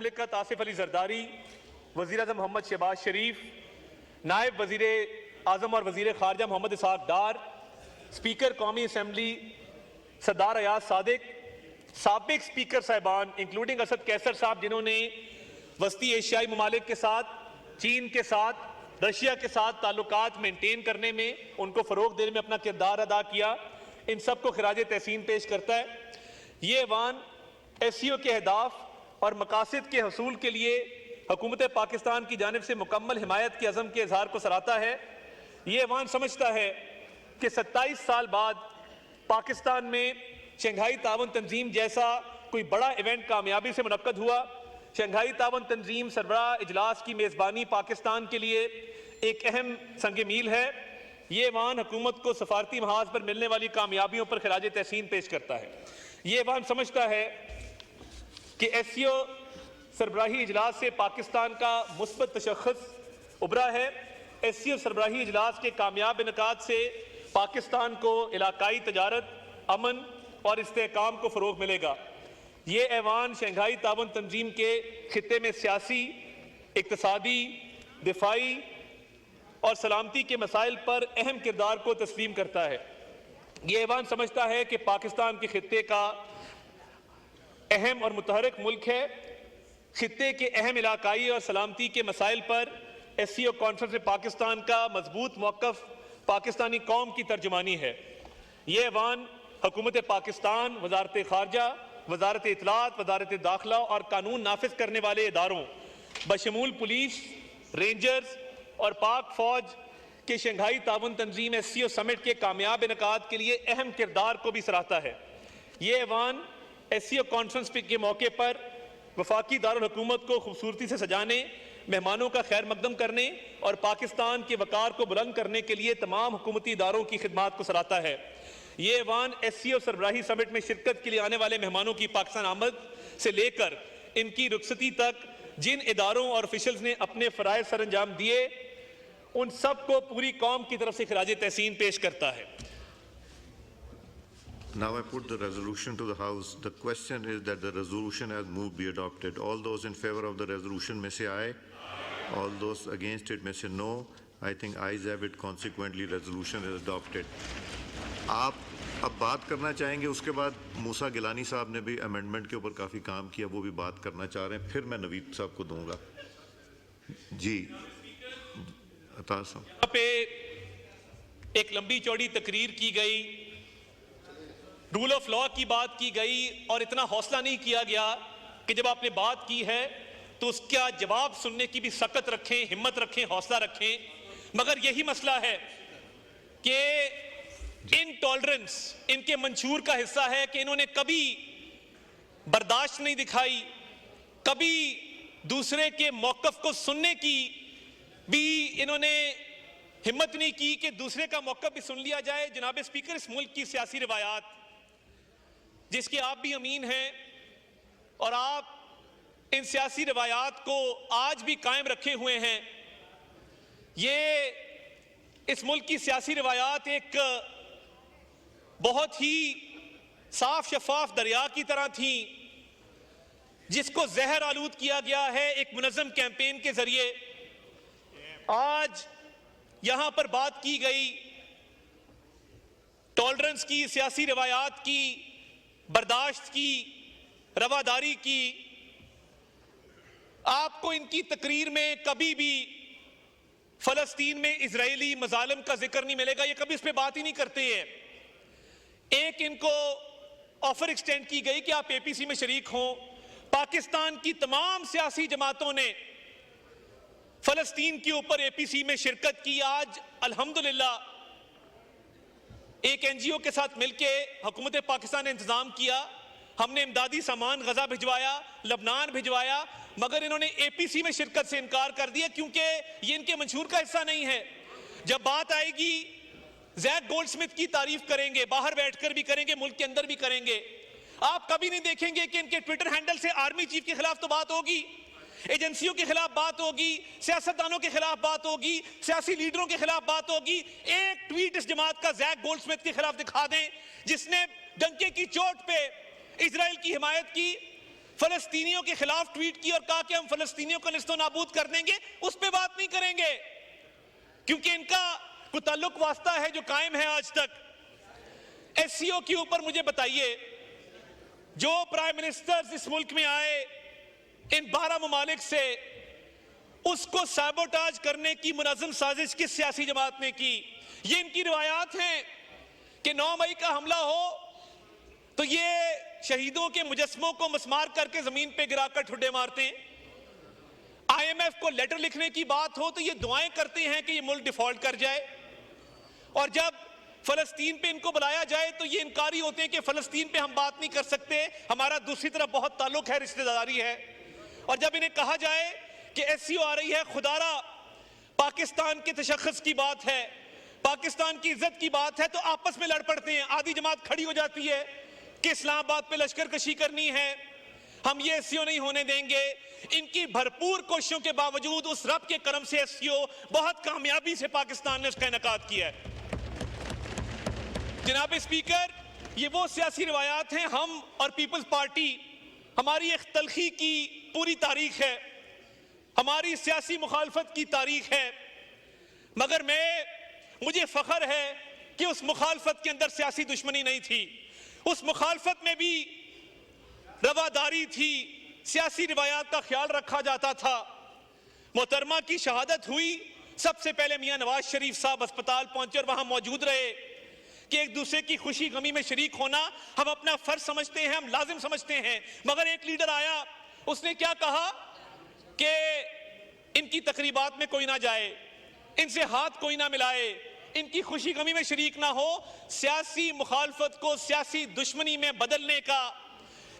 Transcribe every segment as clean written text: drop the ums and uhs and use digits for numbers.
मुमलिकत आसिफ अली जरदारी, वज़ीर आज़म मोहम्मद शहबाज शरीफ, नायब वज़ीर आज़म और वज़ीर ख़ारजा मोहम्मद इसहाक़ डार, स्पीकर कौमी असम्बली सरदार अयाज सादिक, साबिक स्पीकर साहिबान इंक्लूडिंग असद कैसर साहब जिन्होंने वस्ती एशियाई ममालिक के साथ, चीन के साथ, रशिया के साथ ताल्लुकात मेंटेन करने में, उनको फ़रोग देने में अपना किरदार अदा किया, इन सब को खिराज तहसीन पेश करता है। ये ऐवान SCO के अहदाफ और मकासद के हसूल के लिए हुकूमत पाकिस्तान की जानिब से मुकम्मल हिमायत के अज़म के इजहार को सराहता है। ये ऐवान समझता है कि 27 साल बाद पाकिस्तान में शंघाई ताउन तंजीम जैसा कोई बड़ा इवेंट कामयाबी से मुनक्कद हुआ। शंघाई ताउन तंजीम सरबराह इजलास की मेज़बानी पाकिस्तान के लिए एक अहम संग मील है। ये ऐवान हुकूमत को सफारती महाज पर मिलने वाली कामयाबियों पर खिराज तहसीन पेश करता है। ये ऐवान समझता है कि SCO सरबराही इजलास से पाकिस्तान का मुस्बत तशख़्ख़ुस उभरा है। SCO सरबराही इजलास के कामयाब इनकाद से पाकिस्तान को इलाकाई तजारत, अमन और इस्तेहकाम को फ़रोग़ मिलेगा। ये ऐवान शंघाई ताउन तंजीम के खित्ते में सियासी, इक़्तिसादी, दिफाई और सलामती के मसाइल पर अहम किरदार को तस्लीम करता है। ये ऐवान समझता है कि पाकिस्तान के खित्ते का अहम और मुतहरिक मुल्क है। खित्ते के अहम इलाकाई और सलामती के मसाइल पर SCO कॉन्फ्रेंस में पाकिस्तान का मजबूत मौक़िफ़ पाकिस्तानी कौम की तर्जुमानी है। ये ऐवान हुकूमत पाकिस्तान, वज़ारत ख़ारजा, वज़ारत इत्तलात, वज़ारत दाखिला और कानून नाफिज करने वाले इदारों बशमूल पुलिस, रेंजर्स और पाक फ़ौज के शंघाई ताउन तंजीम SCO समिट के कामयाब इनकाद के लिए अहम किरदार को भी सराहता है। ये ऐवान SCO कॉन्फ्रेंस के मौके पर वफाकी दारुल हुकूमत को खूबसूरती से सजाने, मेहमानों का खैर मकदम करने और पाकिस्तान के वकार को बुलंद करने के लिए तमाम हुकूमती इदारों की खिदमात को सराहता है। ये ऐवान SCO सरबराही समिट में शिरकत के लिए आने वाले मेहमानों की पाकिस्तान आमद से लेकर इनकी रुखसती तक जिन इदारों और ऑफिशल्स ने अपने फ़राइज़ सर अंजाम दिए, उन सब को पूरी कौम की तरफ से खिराज तहसीन पेश करता है। Now I put the resolution to the House. The question is that the resolution as moved be adopted. All those in favor of the resolution may say aye. All those against it may say no. I think ayes have it. Consequently, resolution is adopted. आप अब बात करना चाहेंगे, उसके बाद मूसा गिलानी साहब ने भी अमेंडमेंट के ऊपर काफ़ी काम किया, वो भी बात करना चाह रहे हैं, फिर मैं नवीद साहब को दूंगा। जी अता साहब। यहाँ पे एक लंबी चौड़ी तकरीर की गई, रूल ऑफ लॉ की बात की गई और इतना हौसला नहीं किया गया कि जब आपने बात की है तो उसका जवाब सुनने की भी सकत रखें, हिम्मत रखें, हौसला रखें। मगर यही मसला है कि इनटॉलरेंस इनके मंशूर का हिस्सा है कि इन्होंने कभी बर्दाश्त नहीं दिखाई, कभी दूसरे के मौक़िफ़ को सुनने की भी इन्होंने हिम्मत नहीं की कि दूसरे का मौक़िफ़ भी सुन लिया जाए। जनाब स्पीकर, इस मुल्क की सियासी रिवायात जिसके आप भी अमीन हैं और आप इन सियासी रवायात को आज भी कायम रखे हुए हैं, ये इस मुल्क की सियासी रवायात एक बहुत ही साफ शफाफ दरिया की तरह थी जिसको जहर आलूद किया गया है एक मुनज़्ज़म कैंपेन के जरिए। आज यहां पर बात की गई टॉलरेंस की, सियासी रवायात की, बर्दाश्त की, रवादारी की। आपको इनकी तकरीर में कभी भी फलस्तीन में इजरायली मजालिम का जिक्र नहीं मिलेगा, ये कभी इस पे बात ही नहीं करते हैं। एक इनको ऑफर एक्सटेंड की गई कि आप APC में शरीक हों। पाकिस्तान की तमाम सियासी जमातों ने फलस्तीन के ऊपर APC में शिरकत की। आज अल्हम्दुलिल्लाह एक NGO के साथ मिलके हुकूमत पाकिस्तान ने इंतजाम किया, हमने इमदादी सामान गजा भिजवाया, लबनान भिजवाया, मगर इन्होंने APC में शिरकत से इनकार कर दिया क्योंकि ये इनके मंशूर का हिस्सा नहीं है। जब बात आएगी ज़ैक गोल्डस्मिथ की तारीफ करेंगे, बाहर बैठकर भी करेंगे, मुल्क के अंदर भी करेंगे। आप कभी नहीं देखेंगे कि इनके ट्विटर हैंडल से आर्मी चीफ के खिलाफ तो बात होगी, एजेंसियों के खिलाफ बात होगी, सियासतदानों के खिलाफ बात होगी, सियासी लीडरों के खिलाफ बात होगी। एक ट्वीट इस जमात का ज़ैक गोल्डस्मिथ के खिलाफ दिखा दें जिसने डंके की चोट पे इजराइल की हिमायत की, फलस्तीनियों के खिलाफ ट्वीट की और कहा कि हम फलस्तीनियों को निस्तो नाबूद कर देंगे, उस पर बात नहीं करेंगे क्योंकि इनका कोई ताल्लुक वास्ता है जो कायम है आज तक। एससीओ के ऊपर मुझे बताइए, जो प्राइम मिनिस्टर्स इस मुल्क में आए इन 12 ममालिक से, उसको सैबोटाज करने की मुनज़्ज़म साजिश किस सियासी जमात ने की? ये इनकी रिवायात हैं कि 9 मई का हमला हो तो ये शहीदों के मुजस्मों को मस्मार करके जमीन पे गिराकर ठुड्डे मारते हैं। IMF को लेटर लिखने की बात हो तो ये दुआएं करते हैं कि ये मुल्क डिफॉल्ट कर जाए, और जब फलस्तीन पे इनको बुलाया जाए तो ये इनकारी होते हैं कि फलस्तीन पे हम बात नहीं कर सकते, हमारा दूसरी तरफ बहुत ताल्लुक है, रिश्तेदारी है। और जब इन्हें कहा जाए कि एससीओ आ रही है, खुदारा पाकिस्तान के तशख्खुस की बात है, पाकिस्तान की इज्जत की बात है, तो आपस में लड़ पड़ते हैं। आधी जमात खड़ी हो जाती है कि इस्लामाबाद पे लश्कर कशी करनी है, हम ये एससीओ नहीं होने देंगे। इनकी भरपूर कोशिशों के बावजूद उस रब के करम से एससीओ बहुत कामयाबी से पाकिस्तान ने उसका इनेकाद किया है। जनाब स्पीकर, ये वो सियासी रिवायात हैं। हम और पीपल्स पार्टी, हमारी एक तलखी की पूरी तारीख है, हमारी सियासी मुखालफत की तारीख है, मगर मुझे फख्र है कि उस मुखालफत के अंदर सियासी दुश्मनी नहीं थी, उस मुखालफत में भी रवादारी थी, सियासी रिवायात का ख्याल रखा जाता था। मोहतरमा की शहादत हुई, सबसे पहले मियां नवाज शरीफ साहब अस्पताल पहुंचे और वहां मौजूद रहे कि एक दूसरे की खुशी गमी में शरीक होना हम अपना फर्ज समझते हैं, हम लाजिम समझते हैं। मगर एक लीडर आया, उसने क्या कहा कि इनकी तकरीबात में कोई ना जाए, इनसे हाथ कोई ना मिलाए, इनकी खुशी गमी में शरीक ना हो। सियासी मुखालफत को सियासी दुश्मनी में बदलने का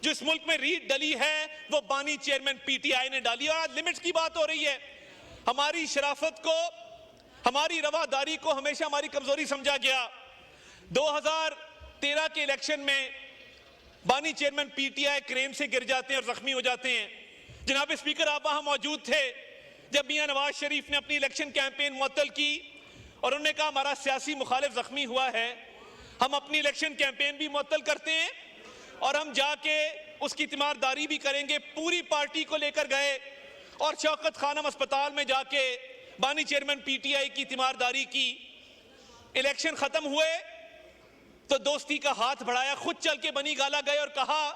जो इस मुल्क में रीत डली है वो बानी चेयरमैन पीटीआई ने डाली। और आज लिमिट्स की बात हो रही है। हमारी शराफत को, हमारी रवादारी को हमेशा हमारी कमजोरी समझा गया। 2013 के इलेक्शन में बानी चेयरमैन पीटीआई क्रेन से गिर जाते हैं और जख्मी हो जाते हैं। जनाब स्पीकर, आप वहां मौजूद थे जब मियां नवाज शरीफ ने अपनी इलेक्शन कैंपेन मुअत्तल की और उन्होंने कहा हमारा सियासी मुखालिफ जख्मी हुआ है, हम अपनी इलेक्शन कैंपेन भी मुअत्तल करते हैं और हम जाके उसकी तीमारदारी भी करेंगे। पूरी पार्टी को लेकर गए और शौकत खानम अस्पताल में जाके बानी चेयरमैन पीटीआई की तीमारदारी की। इलेक्शन खत्म हुए तो दोस्ती का हाथ बढ़ाया, खुद चल के बनी गाला गए और कहा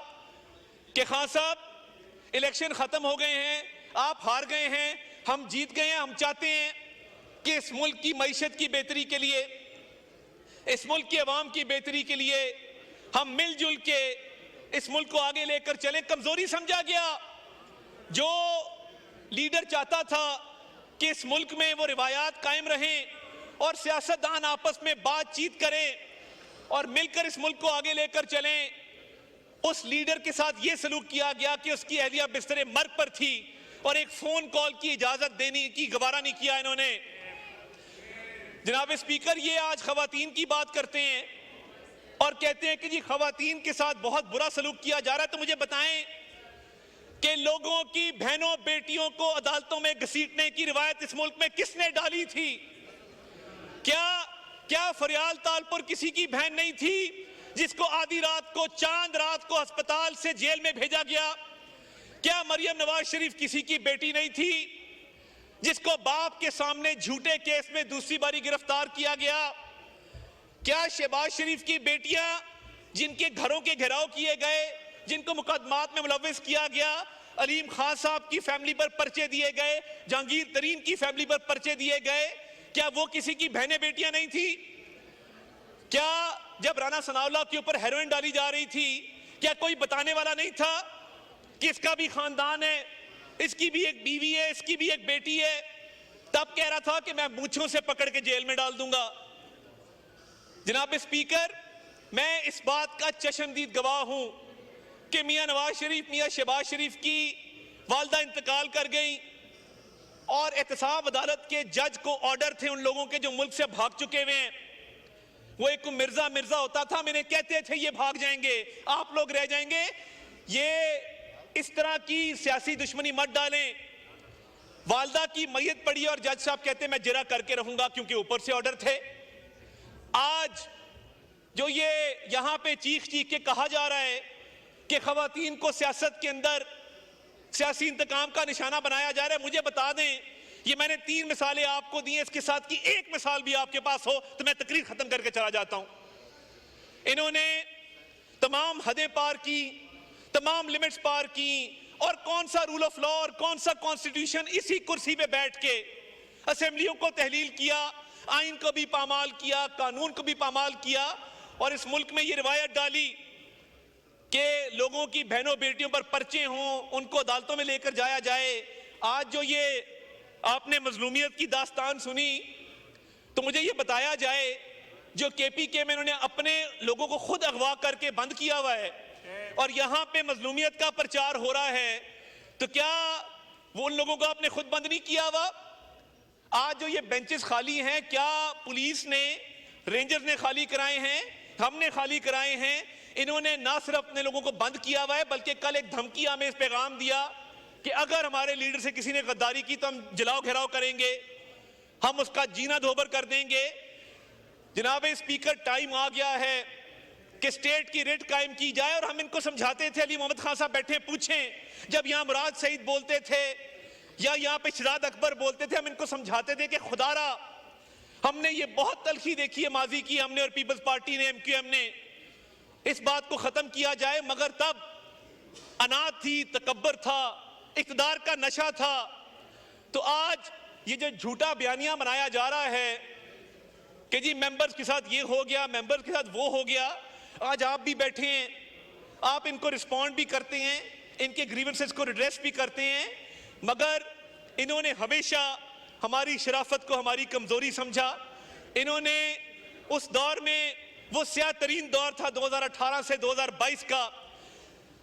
कि खान साहब इलेक्शन खत्म हो गए हैं, आप हार गए हैं, हम जीत गए हैं। हम चाहते हैं कि इस मुल्क की मईशत की बेहतरी के लिए, इस मुल्क की आवाम की बेहतरी के लिए हम मिलजुल के इस मुल्क को आगे लेकर चले। कमजोरी समझा गया। जो लीडर चाहता था कि इस मुल्क में वो रिवायात कायम रहें और सियासतदान आपस में बातचीत करें और मिलकर इस मुल्क को आगे लेकर चलें, उस लीडर के साथ ये सलूक किया गया कि उसकी अहलिया बिस्तरे मर्ग पर थी और एक फोन कॉल की इजाजत देने की गवारा नहीं किया इन्होंने। जनाब स्पीकर, ये आज खवातीन की बात करते हैं और कहते हैं कि जी खवातीन के साथ बहुत बुरा सलूक किया जा रहा है। तो मुझे बताएं कि लोगों की बहनों बेटियों को अदालतों में घसीटने की रिवायत इस मुल्क में किसने डाली थी? क्या फरियाल तालपुर किसी की बहन नहीं थी जिसको आधी रात को, चांद रात को अस्पताल से जेल में भेजा गया? क्या मरियम नवाज शरीफ किसी की बेटी नहीं थी जिसको बाप के सामने झूठे केस में दूसरी बारी गिरफ्तार किया गया? क्या शहबाज शरीफ की बेटियां जिनके घरों के घेराव किए गए, जिनको मुकदमात में मुलव्वस किया गया, अलीम खान साहब की फैमिली पर पर्चे दिए गए, जहांगीर तरीन की फैमिली पर पर्चे दिए गए, क्या वो किसी की बहनें बेटियां नहीं थी? क्या जब राना सनाउल्लाह के ऊपर हेरोइन डाली जा रही थी, क्या कोई बताने वाला नहीं था कि इसका भी खानदान है, इसकी भी एक बीवी है, इसकी भी एक बेटी है? तब कह रहा था कि मैं मूंछों से पकड़ के जेल में डाल दूंगा। जनाब स्पीकर, मैं इस बात का चशमदीद गवाह हूं कि मियां नवाज शरीफ, मियां शहबाज शरीफ की वालदा इंतकाल कर गई और एहतसाब अदालत के जज को ऑर्डर थे उन लोगों के जो मुल्क से भाग चुके हुए हैं। वो एक मिर्जा होता था, मैंने कहते थे ये भाग जाएंगे, आप लोग रह जाएंगे। ये इस तरह की सियासी दुश्मनी मत डालें। वालदा की मैयत पड़ी और जज साहब कहते मैं जिरा करके रहूंगा क्योंकि ऊपर से ऑर्डर थे। आज जो ये यहां पे चीख चीख के कहा जा रहा है कि खवातीन को सियासत के अंदर सियासी इंतकाम का निशाना बनाया जा रहा है। मुझे बता दें, ये मैंने 3 मिसालें आपको दी हैं, इसके साथ की एक मिसाल भी आपके पास हो तो मैं तकरीर खत्म करके चला जाता हूं। इन्होंने तमाम हदें पार की, तमाम लिमिट्स पार की, और कौन सा रूल ऑफ लॉ और कौन सा कॉन्स्टिट्यूशन, इसी कुर्सी पे बैठ के असेंबलियों को तहलील किया, आइन को भी पामाल किया, कानून को भी पामाल किया, और इस मुल्क में ये रिवायत डाली कि लोगों की बहनों बेटियों पर पर्चे हों, उनको अदालतों में लेकर जाया जाए। आज जो ये आपने मजलूमियत की दास्तान सुनी, तो मुझे ये बताया जाए जो केपीके में इन्होंने अपने लोगों को खुद अगवा करके बंद किया हुआ है और यहां पे मजलूमियत का प्रचार हो रहा है, तो क्या वो उन लोगों को आपने खुद बंद नहीं किया हुआ? आज जो ये बेंचेस खाली हैं, क्या पुलिस ने, रेंजर्स ने खाली कराए हैं, हमने खाली कराए हैं? इन्होंने ना सिर्फ अपने लोगों को बंद किया हुआ है, बल्कि कल एक धमकी हमें इस पैगाम दिया कि अगर हमारे लीडर से किसी ने गद्दारी की तो हम जलाओ घेराव करेंगे, हम उसका जीना धोबर कर देंगे। जनाब स्पीकर, टाइम आ गया है कि स्टेट की रिट कायम की जाए। और हम इनको समझाते थे, अली मोहम्मद खान साहब बैठे पूछें, जब यहाँ मुराद सईद बोलते थे या यहाँ पे शहजाद अकबर बोलते थे, हम इनको समझाते थे कि खुदारा हमने ये बहुत तलखी देखी है माजी की, हमने और पीपल्स पार्टी ने, एमक्यूएम ने, इस बात को खत्म किया जाए। मगर तब अनाथ थी, तकब्बर था, इक़्तिदार का नशा था। तो आज ये जो झूठा बयानिया बनाया जा रहा है कि जी मेंबर्स के साथ ये हो गया, मेंबर्स के साथ वो हो गया, आज आप भी बैठे हैं, आप इनको रिस्पॉन्ड भी करते हैं, इनके ग्रीवेंसेस को रिड्रेस भी करते हैं, मगर इन्होंने हमेशा हमारी शराफत को हमारी कमजोरी समझा। इन्होंने उस दौर में, वो स्याह तरीन दौर था 2018 से 2022 का,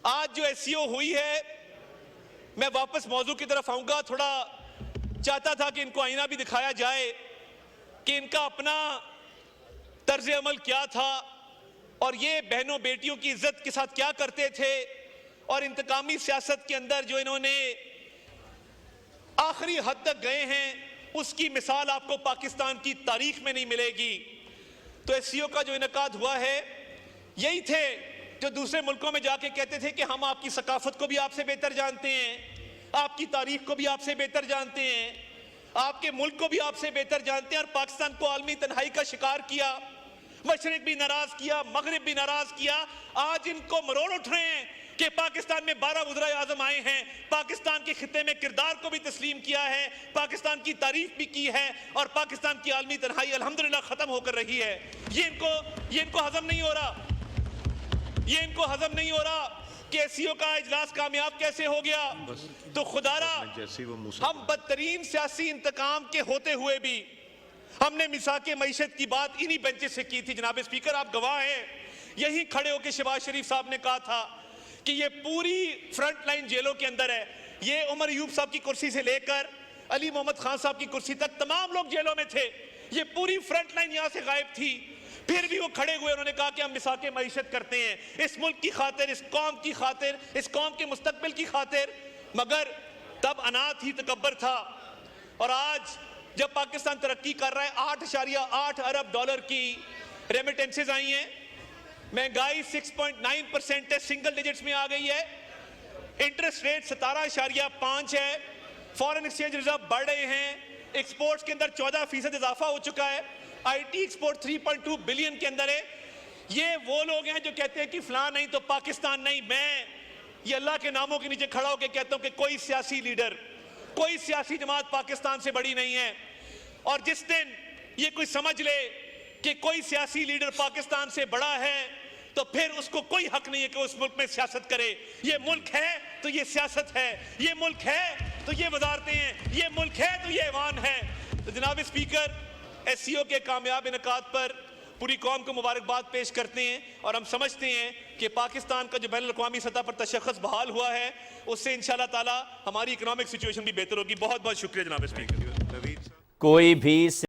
आज जो एससीओ हुई है, मैं वापस मौजू की तरफ आऊंगा। थोड़ा चाहता था कि इनको आईना भी दिखाया जाए कि इनका अपना तर्ज अमल क्या था और ये बहनों बेटियों की इज्जत के साथ क्या करते थे, और इंतकामी सियासत के अंदर जो इन्होंने आखिरी हद तक गए हैं, उसकी मिसाल आपको पाकिस्तान की तारीख में नहीं मिलेगी। तो एससीओ का जो इनकाद हुआ है, यही थे जो दूसरे मुल्कों में जाके कहते थे कि हम आपकी सकाफत को भी आपसे बेहतर जानते हैं, आपकी तारीख को भी आपसे बेहतर जानते हैं, आपके मुल्क को भी आपसे बेहतर जानते हैं, और पाकिस्तान को आलमी तन्हाई का शिकार किया, मशरिक भी नाराज किया, मगरिब भी नाराज किया। आज इनको मरोड़ उठ रहे हैं कि पाकिस्तान में 12 वज़ीर आज़म आए हैं, पाकिस्तान के खित्ते में किरदार को भी तस्लीम किया है, पाकिस्तान की तारीफ भी की है, और पाकिस्तान की आलमी तन्हाई अल्हम्दुलिल्लाह खत्म होकर रही है। ये इनको हजम नहीं हो रहा, ये इनको हजम नहीं हो रहा कि एससीओ का इजलास कामयाब कैसे हो गया। तो खुदारा, हम बदतरीन सियासी इंतकाम के होते हुए भी हमने मिसाके मईशत की बात इन्हीं बेंचेस से की थी। जनाब स्पीकर, आप गवाह हैं, यहीं खड़े होकर शहबाज शरीफ साहब ने कहा था कि ये पूरी फ्रंट लाइन जेलों के अंदर है। ये उमर अयूब साहब की कुर्सी से लेकर अली मोहम्मद खान साहब की कुर्सी तक तमाम लोग जेलों में थे, ये पूरी फ्रंट लाइन यहां से गायब थी। फिर भी वो खड़े हुए, उन्होंने कहा कि हम मिसाके मईशत करते हैं इस मुल्क की खातिर, इस कौम की खातिर, इस कौम के मुस्तकबिल की खातिर। मगर तब अनाथ ही तकब्बर था, और आज जब पाकिस्तान तरक्की कर रहा है, 8.8 अरब डॉलर की रेमिटेंसेज आई हैं, महंगाई 6.9% है, सिंगल डिजिट्स में आ गई है, इंटरेस्ट रेट 17.5 है, फॉरेन एक्सचेंज रिजर्व बढ़ रहे हैं, एक्सपोर्ट्स के अंदर 14% इजाफा हो चुका है, आईटी एक्सपोर्ट 3.2 बिलियन के अंदर है। ये वो लोग हैं जो कहते हैं कि फलां नहीं तो पाकिस्तान नहीं। मैं ये अल्लाह के नामों के नीचे खड़ा होकर कहता हूं कि कोई सियासी लीडर, कोई सियासी जमात पाकिस्तान से बड़ी नहीं है, और जिस दिन ये कोई समझ ले कि कोई सियासी लीडर पाकिस्तान से बड़ा है, तो फिर उसको कोई हक नहीं है कि उस मुल्क में सियासत करे। ये मुल्क है तो ये सियासत है, ये मुल्क है तो ये वजारतें हैं, ये मुल्क है तो ये ऐवान है। तो जनाब स्पीकर, एससीओ के कामयाब इनकाद पर पूरी कौम को मुबारकबाद पेश करते हैं, और हम समझते हैं कि पाकिस्तान का जो बैनुल अक़वामी सतह पर तशख़्ख़ुस बहाल हुआ है, उससे इंशाअल्लाह ताला हमारी इकनॉमिक सिचुएशन भी बेहतर होगी। बहुत बहुत शुक्रिया जनाब स्पीकर। कोई भी